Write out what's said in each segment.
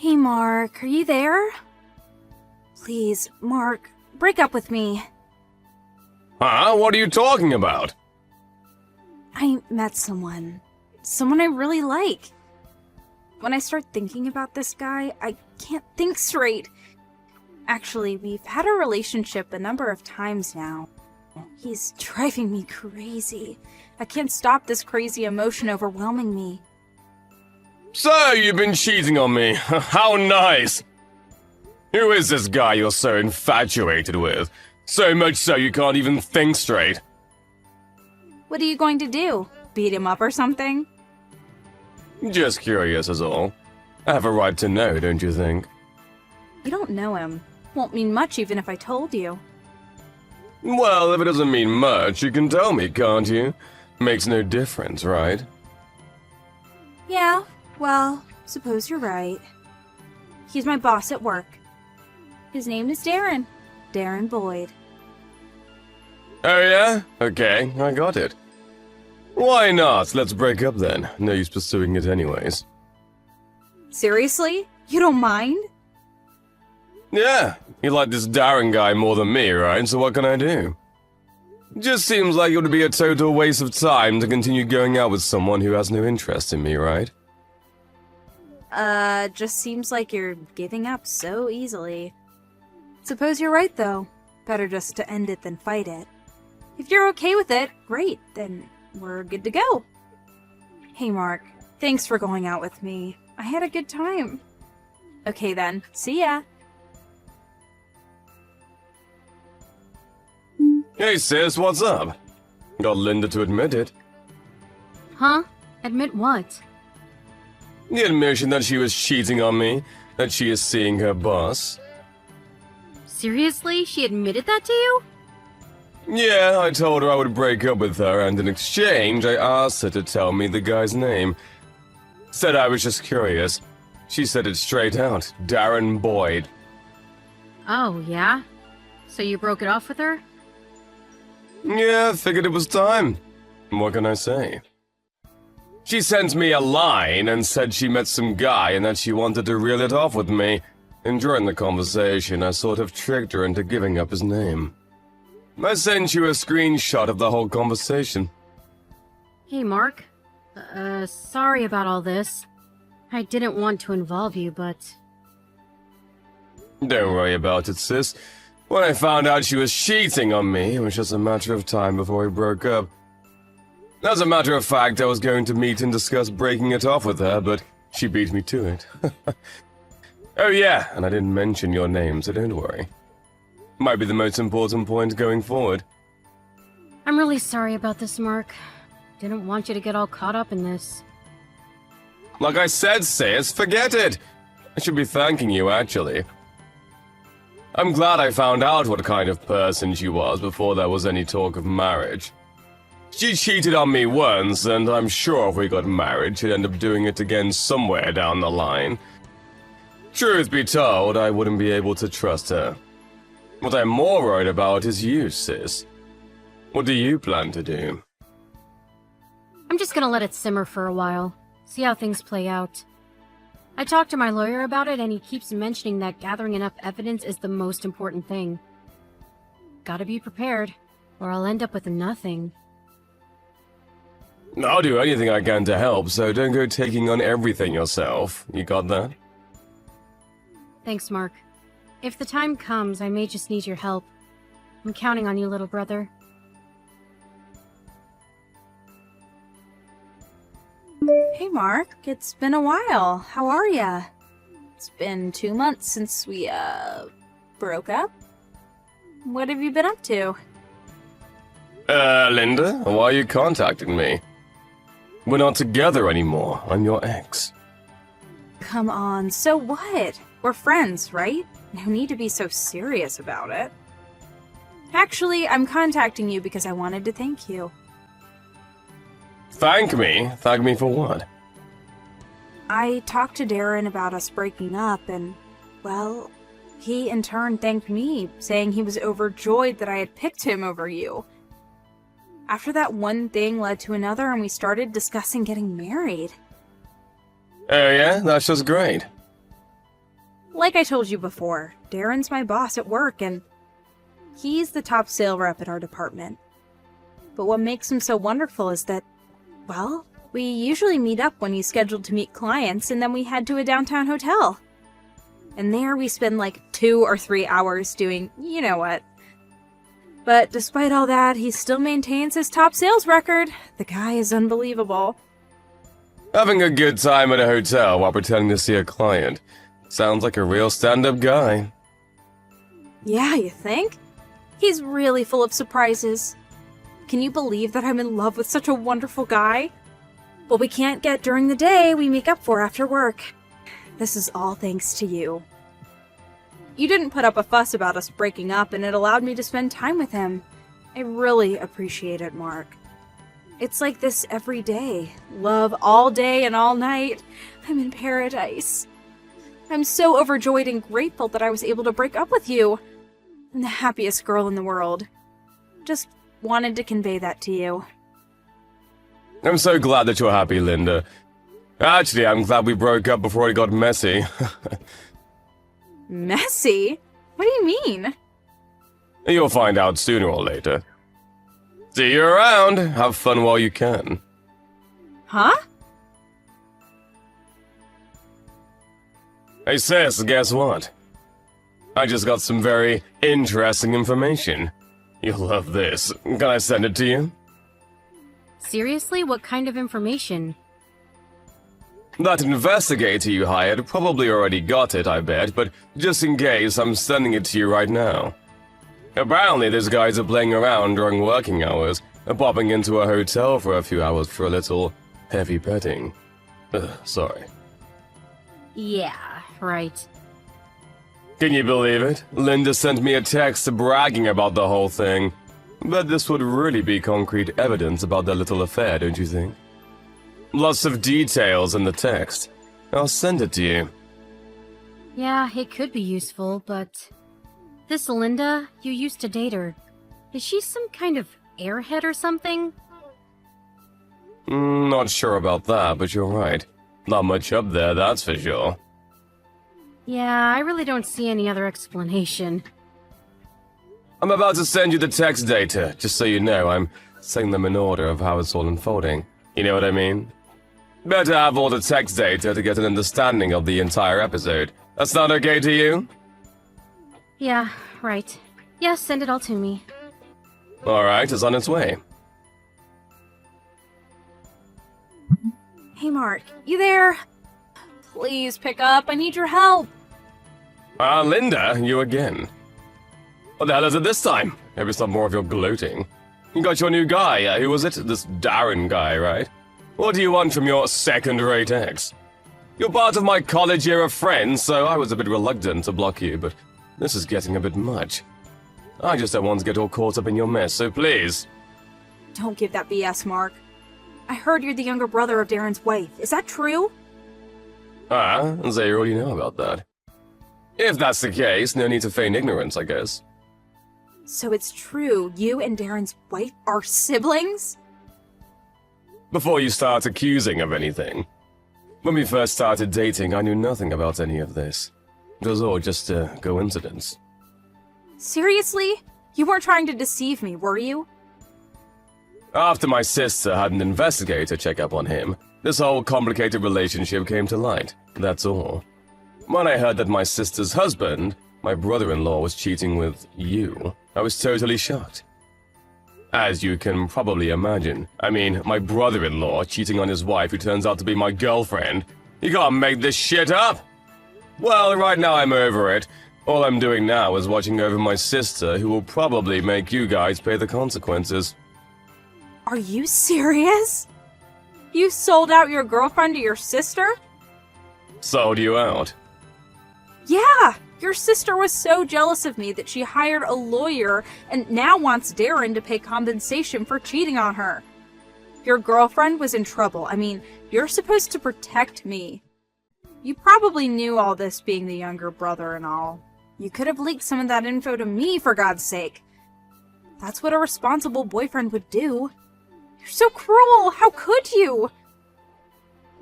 Hey Mark, are you there? Please, Mark, break up with me. Huh? What are you talking about? I met someone I really like. When I start thinking about this guy, I can't think straight. Actually, we've had a relationship a number of times now. He's driving me crazy. I can't stop this crazy emotion overwhelming me. So, you've been cheating on me. How nice! Who is this guy you're so infatuated with? So much so you can't even think straight. What are you going to do? Beat him up or something? Just curious is all. I have a right to know, don't you think? You don't know him. Won't mean much even if I told you. Well, if it doesn't mean much, you can tell me, can't you? Makes no difference, right? Yeah, well, suppose you're right. He's my boss at work. His name is Darren. Darren Boyd. Oh yeah? Okay, I got it. Why not? Let's break up then. No use pursuing it anyways. Seriously? You don't mind? Yeah, you like this Darren guy more than me, right? So what can I do? Just seems like it would be a total waste of time to continue going out with someone who has no interest in me, right? Just seems like you're giving up so easily. Suppose you're right, though. Better just to end it than fight it. If you're okay with it, great, then we're good to go. Hey, Mark, thanks for going out with me. I had a good time. Okay then, see ya. Hey sis, what's up? Got Linda to admit it. Huh? Admit what? The admission that she was cheating on me, that she is seeing her boss. Seriously? She admitted that to you? Yeah, I told her I would break up with her, and in exchange, I asked her to tell me the guy's name. Said I was just curious. She said it straight out, Darren Boyd. Oh, yeah? So you broke it off with her? Yeah, figured it was time. What can I say? She sent me a line and said she met some guy and that she wanted to reel it off with me. And during the conversation, I sort of tricked her into giving up his name. I sent you a screenshot of the whole conversation. Hey, Mark. Sorry about all this. I didn't want to involve you, but... Don't worry about it, sis. When I found out she was cheating on me, it was just a matter of time before we broke up. As a matter of fact, I was going to meet and discuss breaking it off with her, but she beat me to it. Oh yeah, and I didn't mention your name, so don't worry. Might be the most important point going forward. I'm really sorry about this, Mark. Didn't want you to get all caught up in this. Like I said, sis, forget it! I should be thanking you, actually. I'm glad I found out what kind of person she was before there was any talk of marriage. She cheated on me once, and I'm sure if we got married, she'd end up doing it again somewhere down the line. Truth be told, I wouldn't be able to trust her. What I'm more worried about is you, sis. What do you plan to do? I'm just gonna let it simmer for a while. See how things play out. I talked to my lawyer about it, and he keeps mentioning that gathering enough evidence is the most important thing. Gotta be prepared, or I'll end up with nothing. I'll do anything I can to help, so don't go taking on everything yourself. You got that? Thanks, Mark. If the time comes, I may just need your help. I'm counting on you, little brother. Hey Mark, it's been a while. How are ya? It's been 2 months since we, broke up. What have you been up to? Linda, why are you contacting me? We're not together anymore. I'm your ex. Come on, so what? We're friends, right? No need to be so serious about it. Actually, I'm contacting you because I wanted to thank you. Thank me? Thank me for what? I talked to Darren about us breaking up and, well, he in turn thanked me, saying he was overjoyed that I had picked him over you. After that, one thing led to another and we started discussing getting married. Oh yeah? That's just great. Like I told you before, Darren's my boss at work, and he's the top sale rep at our department. But what makes him so wonderful is that, well, we usually meet up when he's scheduled to meet clients, and then we head to a downtown hotel. And there we spend like 2 or 3 hours doing you know what. But despite all that, he still maintains his top sales record. The guy is unbelievable. Having a good time at a hotel while pretending to see a client. Sounds like a real stand-up guy. Yeah, you think? He's really full of surprises. Can you believe that I'm in love with such a wonderful guy? What we can't get during the day, we make up for after work. This is all thanks to you. You didn't put up a fuss about us breaking up, and it allowed me to spend time with him. I really appreciate it, Mark. It's like this every day. Love all day and all night. I'm in paradise. I'm so overjoyed and grateful that I was able to break up with you. I'm the happiest girl in the world. Just wanted to convey that to you. I'm so glad that you're happy, Linda. Actually, I'm glad we broke up before it got messy. Messy? What do you mean? You'll find out sooner or later. See you around. Have fun while you can. Huh? Hey sis, guess what? I just got some very interesting information. You'll love this. Can I send it to you? Seriously? What kind of information? That investigator you hired probably already got it, I bet, but just in case, I'm sending it to you right now. Apparently, these guys are playing around during working hours, popping into a hotel for a few hours for a little heavy petting. Sorry. Yeah, right. Can you believe it? Linda sent me a text bragging about the whole thing. Bet this would really be concrete evidence about their little affair, don't you think? Lots of details in the text. I'll send it to you. Yeah, it could be useful, but... This Linda, you used to date her. Is she some kind of airhead or something? Not sure about that, but you're right. Not much up there, that's for sure. Yeah, I really don't see any other explanation. I'm about to send you the text data, just so you know. I'm setting them in order of how it's all unfolding. You know what I mean? Better have all the text data to get an understanding of the entire episode. That's not okay to you? Yeah, right. Yeah, send it all to me. Alright, it's on its way. Hey, Mark, you there? Please pick up. I need your help. Linda, you again. What the hell is it this time? Maybe stop more of your gloating. You got your new guy, who was it? This Darren guy, right? What do you want from your second-rate ex? You're part of my college-era friends, so I was a bit reluctant to block you, but this is getting a bit much. I just don't want to get all caught up in your mess, so please. Don't give that BS, Mark. I heard you're the younger brother of Darren's wife. Is that true? So you already know about that. If that's the case, no need to feign ignorance, I guess. So it's true, you and Darren's wife are siblings? Before you start accusing of anything. When we first started dating, I knew nothing about any of this. It was all just a coincidence. Seriously? You weren't trying to deceive me, were you? After my sister had an investigator check up on him, this whole complicated relationship came to light. That's all. When I heard that my sister's husband, my brother-in-law, was cheating with you, I was totally shocked. As you can probably imagine, I mean, my brother-in-law cheating on his wife who turns out to be my girlfriend. You can't make this shit up! Well, right now I'm over it. All I'm doing now is watching over my sister, who will probably make you guys pay the consequences. Are you serious? You sold out your girlfriend to your sister? Sold you out. Yeah! Your sister was so jealous of me that she hired a lawyer and now wants Darren to pay compensation for cheating on her. Your girlfriend was in trouble. I mean, you're supposed to protect me. You probably knew all this being the younger brother and all. You could have leaked some of that info to me, for God's sake. That's what a responsible boyfriend would do. You're so cruel! How could you?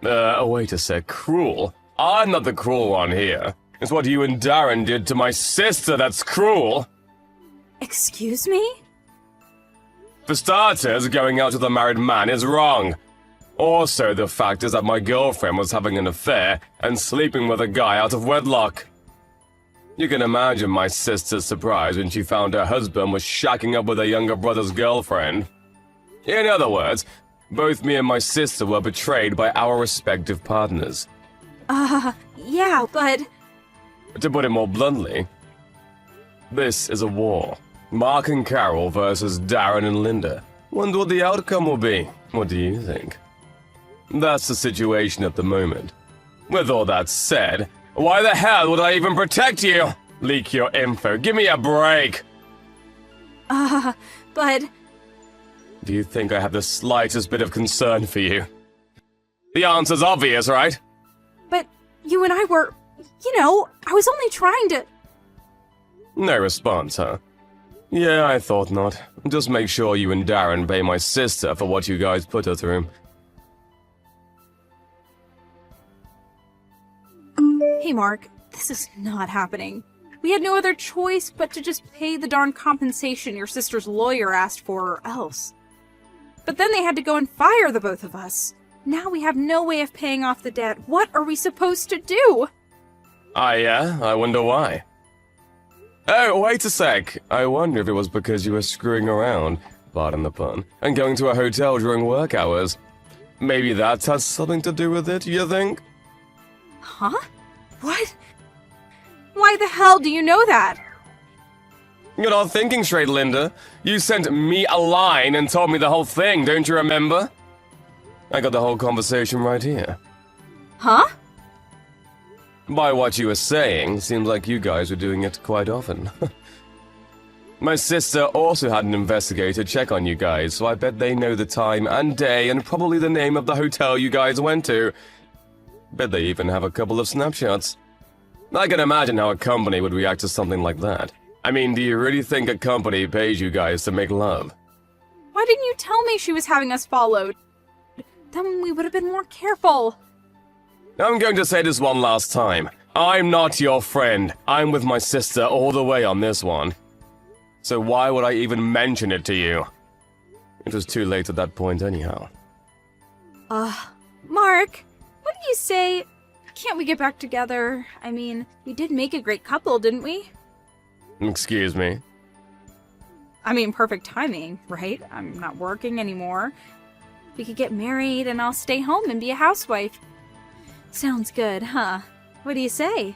Wait a sec. Cruel? I'm not the cruel one here. It's what you and Darren did to my sister that's cruel. Excuse me? For starters, going out with a married man is wrong. Also, the fact is that my girlfriend was having an affair and sleeping with a guy out of wedlock. You can imagine my sister's surprise when she found her husband was shacking up with her younger brother's girlfriend. In other words, both me and my sister were betrayed by our respective partners. Yeah, but... To put it more bluntly, this is a war. Mark and Carol versus Darren and Linda. Wonder what the outcome will be. What do you think? That's the situation at the moment. With all that said, why the hell would I even protect you? Leak your info. Give me a break. But... Do you think I have the slightest bit of concern for you? The answer's obvious, right? But you and I were... I was only trying to... No response, huh? Yeah, I thought not. Just make sure you and Darren pay my sister for what you guys put her through. Hey, Mark, this is not happening. We had no other choice but to just pay the darn compensation your sister's lawyer asked for or else. But then they had to go and fire the both of us. Now we have no way of paying off the debt. What are we supposed to do? I wonder why. Oh, wait a sec. I wonder if it was because you were screwing around, pardon the pun, and going to a hotel during work hours. Maybe that has something to do with it, you think? Huh? What? Why the hell do you know that? You're not thinking straight, Linda. You sent me a line and told me the whole thing, don't you remember? I got the whole conversation right here. Huh? By what you were saying, seems like you guys were doing it quite often. My sister also had an investigator check on you guys, so I bet they know the time and day and probably the name of the hotel you guys went to. Bet they even have a couple of snapshots. I can imagine how a company would react to something like that. I mean, do you really think a company pays you guys to make love? Why didn't you tell me she was having us followed? Then we would have been more careful. I'm going to say this one last time. I'm not your friend. I'm with my sister all the way on this one. So why would I even mention it to you? It was too late at that point anyhow. Mark, what do you say? Can't we get back together? I mean, we did make a great couple, didn't we? Excuse me? I mean, perfect timing, right? I'm not working anymore. We could get married and I'll stay home and be a housewife. Sounds good, huh? What do you say?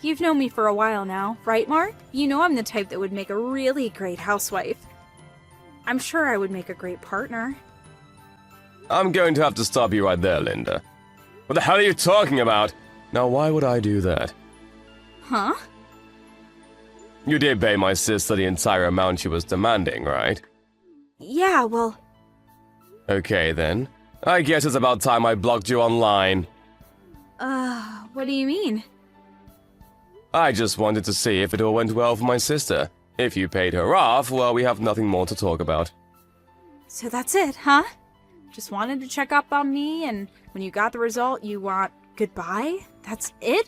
You've known me for a while now, right, Mark? You know I'm the type that would make a really great housewife. I'm sure I would make a great partner. I'm going to have to stop you right there, Linda. What the hell are you talking about? Now, why would I do that? Huh? You did pay my sister the entire amount she was demanding, right? Yeah, well... Okay, then. I guess it's about time I blocked you online. What do you mean? I just wanted to see if it all went well for my sister. If you paid her off, well, we have nothing more to talk about. So that's it, huh? Just wanted to check up on me, and when you got the result, you want goodbye? That's it?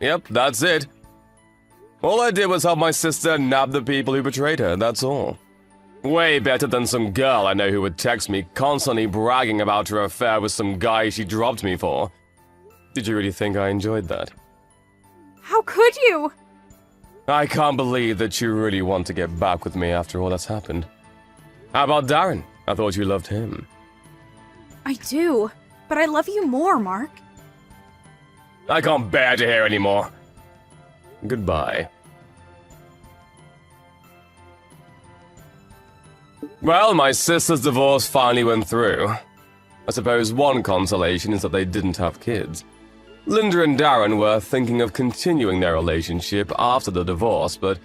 Yep, that's it. All I did was help my sister nab the people who betrayed her, that's all. Way better than some girl I know who would text me constantly bragging about her affair with some guy she dropped me for. Did you really think I enjoyed that? How could you? I can't believe that you really want to get back with me after all that's happened. How about Darren? I thought you loved him. I do, but I love you more, Mark. I can't bear to hear anymore. Goodbye. Well, my sister's divorce finally went through. I suppose one consolation is that they didn't have kids. Linda and Darren were thinking of continuing their relationship after the divorce, but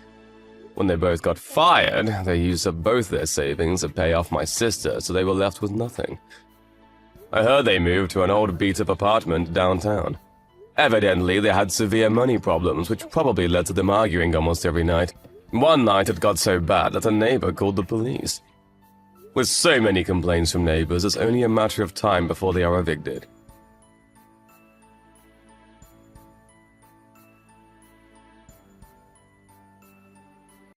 when they both got fired, they used up both their savings to pay off my sister, so they were left with nothing. I heard they moved to an old beat-up apartment downtown. Evidently, they had severe money problems, which probably led to them arguing almost every night. One night it got so bad that a neighbor called the police. With so many complaints from neighbors, it's only a matter of time before they are evicted.